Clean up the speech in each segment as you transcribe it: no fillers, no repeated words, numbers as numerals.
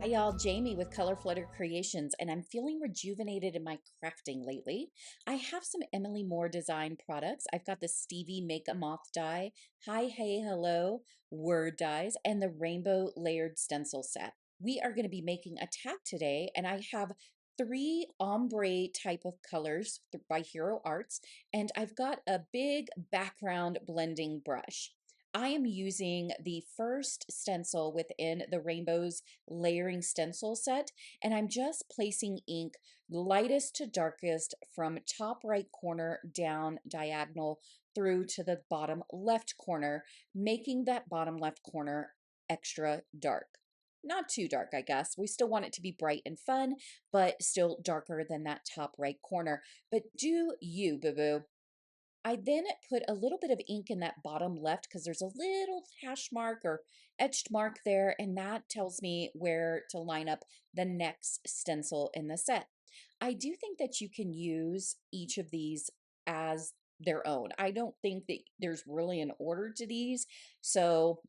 Hi y'all, Jamie with Color Flutter Creations, and I'm feeling rejuvenated in my crafting lately. I have some Emily Moore design products. I've got the Stevie Make-a-Moth Die, Hi, Hey, Hello, word dies, and the Rainbow Layered Stencil set. We are going to be making a tag today, and I have three ombre type of colors by Hero Arts, and I've got a big background blending brush. I am using the first stencil within the Rainbow's layering stencil set, and I'm just placing ink lightest to darkest from top right corner down diagonal through to the bottom left corner, making that bottom left corner extra dark. Not too dark, I guess. We still want it to be bright and fun, but still darker than that top right corner. But do you, boo-boo. I then put a little bit of ink in that bottom left because there's a little hash mark or etched mark there, and that tells me where to line up the next stencil in the set. I do think that you can use each of these as their own. I don't think that there's really an order to these. So,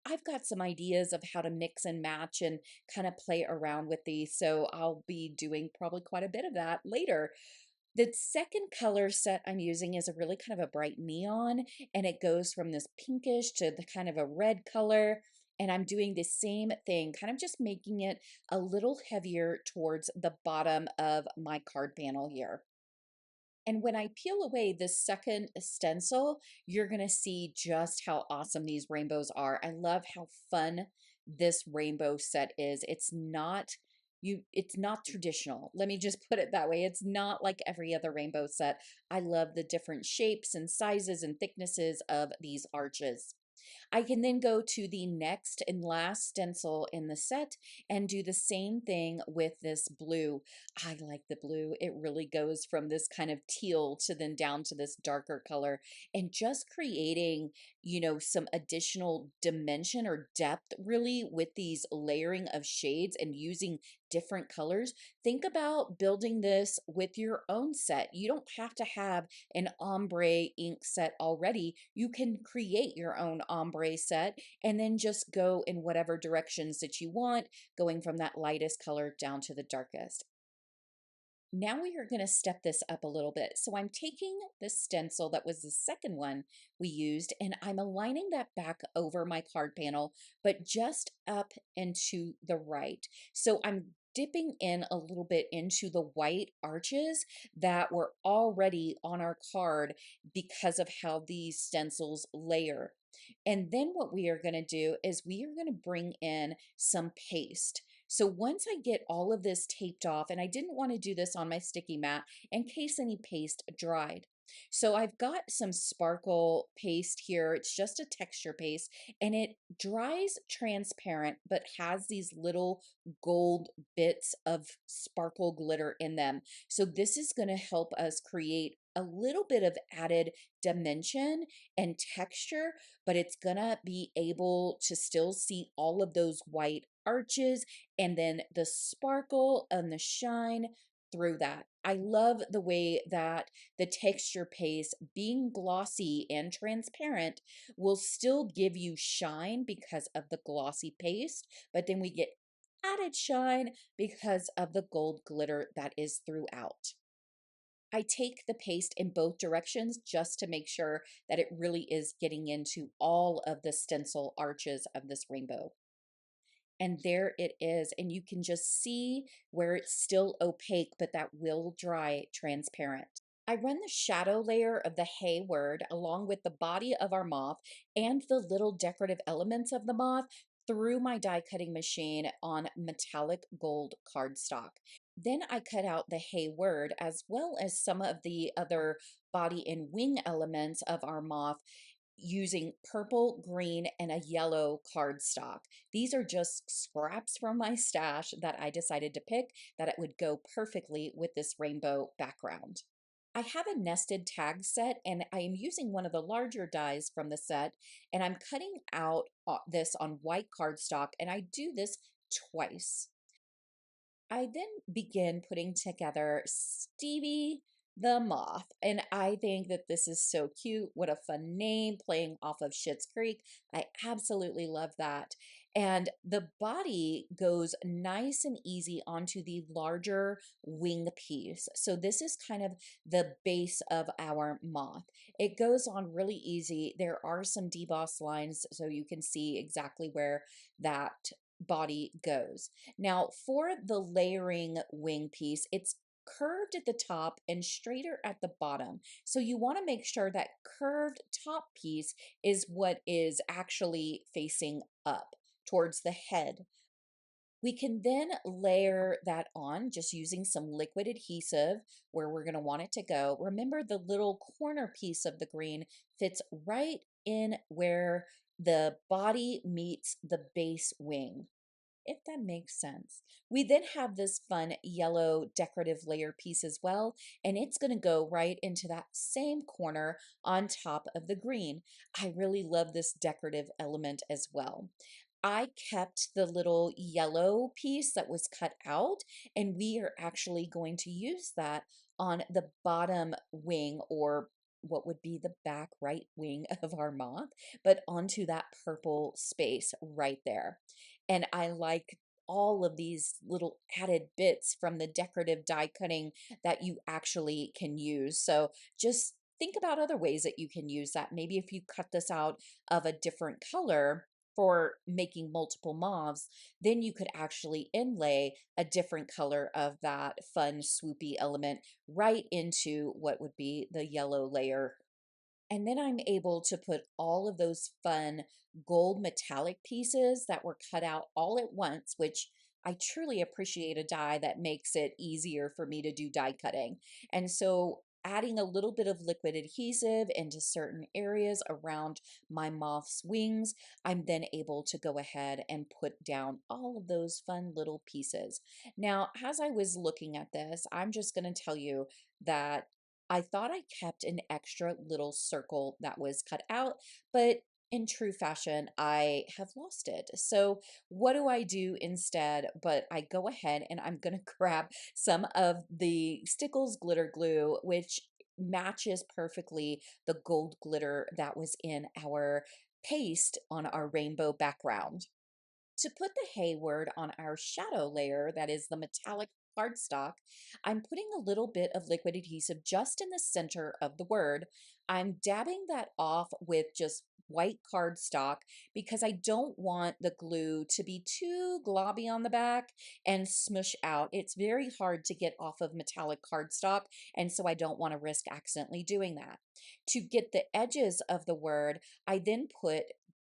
I've got some ideas of how to mix and match and kind of play around with these. So I'll be doing probably quite a bit of that later. The second color set I'm using is a really kind of a bright neon, and it goes from this pinkish to the kind of a red color. And I'm doing the same thing, kind of just making it a little heavier towards the bottom of my card panel here. And when I peel away the second stencil, you're going to see just how awesome these rainbows are. I love how fun this rainbow set is. It's not traditional. Let me just put it that way. It's not like every other rainbow set. I love the different shapes and sizes and thicknesses of these arches. I can then go to the next and last stencil in the set and do the same thing with this blue. I like the blue. It really goes from this kind of teal to then down to this darker color, and just creating, some additional dimension or depth really with these layering of shades and using different colors. Think about building this with your own set. You don't have to have an ombre ink set already. You can create your own ombre set and then just go in whatever directions that you want, going from that lightest color down to the darkest. Now we are going to step this up a little bit. So I'm taking the stencil that was the second one we used, and I'm aligning that back over my card panel, but just up and to the right. So I'm dipping in a little bit into the white arches that were already on our card because of how these stencils layer. And then what we are going to do is we are going to bring in some paste. So once I get all of this taped off, and I didn't want to do this on my sticky mat in case any paste dried. So I've got some sparkle paste here. It's just a texture paste, and it dries transparent but has these little gold bits of sparkle glitter in them. So this is going to help us create a little bit of added dimension and texture, but it's going to be able to still see all of those white arches and then the sparkle and the shine through that. I love the way that the texture paste, being glossy and transparent, will still give you shine because of the glossy paste, but then we get added shine because of the gold glitter that is throughout. I take the paste in both directions just to make sure that it really is getting into all of the stencil arches of this rainbow. And there it is. And you can just see where it's still opaque, but that will dry transparent. I run the shadow layer of the hay word along with the body of our moth and the little decorative elements of the moth through my die cutting machine on metallic gold cardstock. Then I cut out the hay word as well as some of the other body and wing elements of our moth using purple, green, and a yellow cardstock. These are just scraps from my stash that I decided to pick that it would go perfectly with this rainbow background. I have a nested tag set, and I am using one of the larger dies from the set, and I'm cutting out this on white cardstock, and I do this twice. I then begin putting together Stevie the Moth, and I think that this is so cute. What a fun name, playing off of Schitt's Creek. I absolutely love that. And the body goes nice and easy onto the larger wing piece. So this is kind of the base of our moth. It goes on really easy. There are some deboss lines so you can see exactly where that body goes. Now for the layering wing piece, it's curved at the top and straighter at the bottom. So you want to make sure that curved top piece is what is actually facing up towards the head. We can then layer that on just using some liquid adhesive where we're going to want it to go. Remember, the little corner piece of the green fits right in where the body meets the base wing, if that makes sense. We then have this fun yellow decorative layer piece as well, and it's going to go right into that same corner on top of the green. I really love this decorative element as well. I kept the little yellow piece that was cut out, and we are actually going to use that on the bottom wing, or what would be the back right wing of our moth, but onto that purple space right there. And I like all of these little added bits from the decorative die cutting that you actually can use. So just think about other ways that you can use that. Maybe if you cut this out of a different color for making multiple moths, then you could actually inlay a different color of that fun swoopy element right into what would be the yellow layer. And then I'm able to put all of those fun gold metallic pieces that were cut out all at once, which I truly appreciate a die that makes it easier for me to do die cutting. And so adding a little bit of liquid adhesive into certain areas around my moth's wings, I'm then able to go ahead and put down all of those fun little pieces. Now, as I was looking at this, I'm just going to tell you that I thought I kept an extra little circle that was cut out, but in true fashion, I have lost it. So, what do I do instead? But I go ahead and I'm going to grab some of the Stickles glitter glue, which matches perfectly the gold glitter that was in our paste on our rainbow background. To put the Hayward on our shadow layer, that is the metallic cardstock, I'm putting a little bit of liquid adhesive just in the center of the word. I'm dabbing that off with just white cardstock because I don't want the glue to be too globby on the back and smush out. It's very hard to get off of metallic cardstock, and so I don't want to risk accidentally doing that. To get the edges of the word, I then put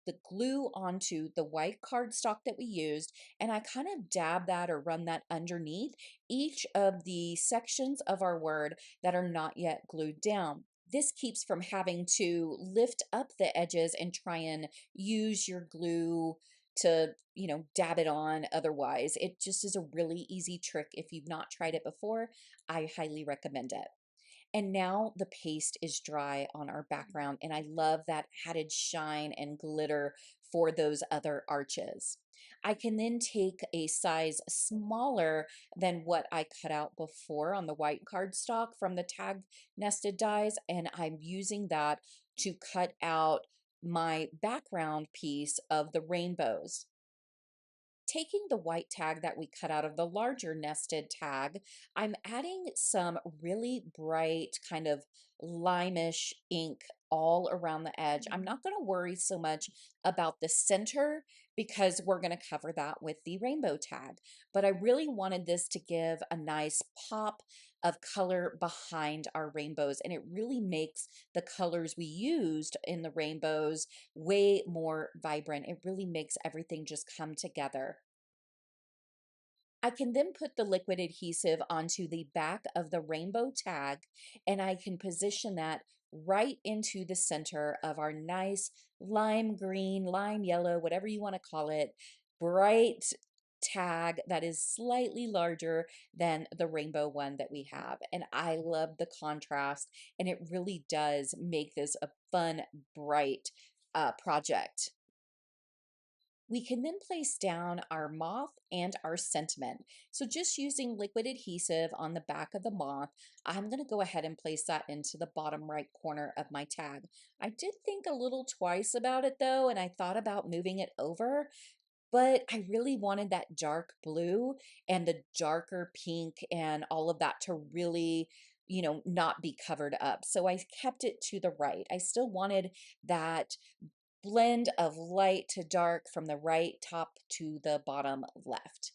the glue onto the white cardstock that we used, and I kind of dab that or run that underneath each of the sections of our word that are not yet glued down. This keeps from having to lift up the edges and try and use your glue to, dab it on otherwise. It just is a really easy trick. If you've not tried it before, I highly recommend it. And now the paste is dry on our background, and I love that added shine and glitter for those other arches. I can then take a size smaller than what I cut out before on the white cardstock from the tag nested dies, and I'm using that to cut out my background piece of the rainbows. Taking the white tag that we cut out of the larger nested tag, I'm adding some really bright kind of limeish ink all around the edge. I'm not going to worry so much about the center because we're going to cover that with the rainbow tag. But I really wanted this to give a nice pop of color behind our rainbows, and it really makes the colors we used in the rainbows way more vibrant. It really makes everything just come together. I can then put the liquid adhesive onto the back of the rainbow tag, and I can position that right into the center of our nice lime green, lime yellow, whatever you want to call it, bright tag that is slightly larger than the rainbow one that we have. And I love the contrast, and it really does make this a fun, bright project. We can then place down our moth and our sentiment. So just using liquid adhesive on the back of the moth, I'm going to go ahead and place that into the bottom right corner of my tag. I did think a little twice about it though, and I thought about moving it over. but I really wanted that dark blue and the darker pink and all of that to really, not be covered up. So I kept it to the right. I still wanted that blend of light to dark from the right top to the bottom left.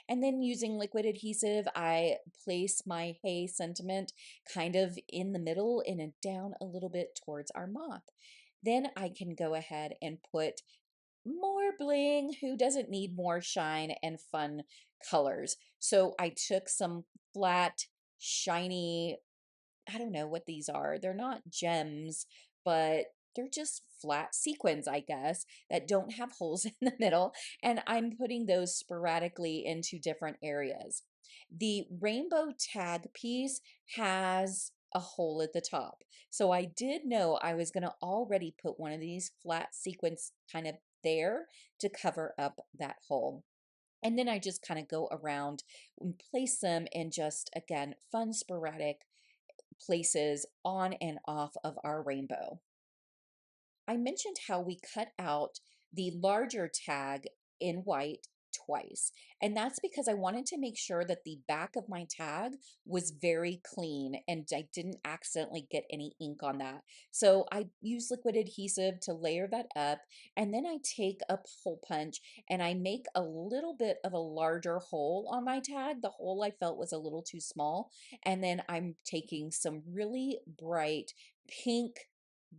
And then using liquid adhesive, I place my hay sentiment kind of in the middle and down a little bit towards our moth. Then I can go ahead and put more bling. Who doesn't need more shine and fun colors? So I took some flat, shiny, I don't know what these are. They're not gems, but they're just flat sequins, I guess, that don't have holes in the middle. And I'm putting those sporadically into different areas. The rainbow tag piece has a hole at the top. So I did know I was going to already put one of these flat sequins kind of there to cover up that hole. And then I just kind of go around and place them in just, again, fun, sporadic places on and off of our rainbow. I mentioned how we cut out the larger tag in white twice. And that's because I wanted to make sure that the back of my tag was very clean and I didn't accidentally get any ink on that. So I use liquid adhesive to layer that up. And then I take a hole punch and I make a little bit of a larger hole on my tag. The hole I felt was a little too small. And then I'm taking some really bright pink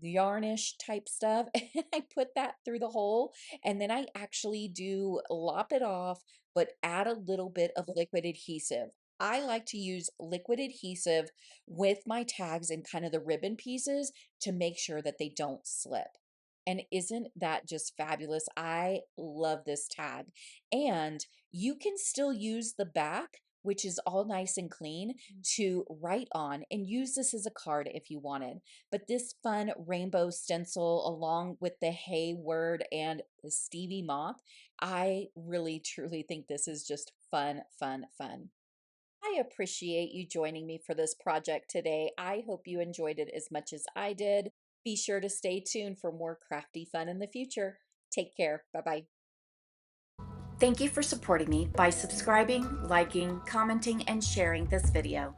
yarnish type stuff and I put that through the hole, and then I actually do lop it off but add a little bit of liquid adhesive. I like to use liquid adhesive with my tags and kind of the ribbon pieces to make sure that they don't slip. And isn't that just fabulous? I love this tag. And you can still use the back, which is all nice and clean, to write on and use this as a card if you wanted. But this fun rainbow stencil, along with the Hayward and the Stevie Moth, I really truly think this is just fun, fun, fun. I appreciate you joining me for this project today. I hope you enjoyed it as much as I did. Be sure to stay tuned for more crafty fun in the future. Take care. Bye bye. Thank you for supporting me by subscribing, liking, commenting, and sharing this video.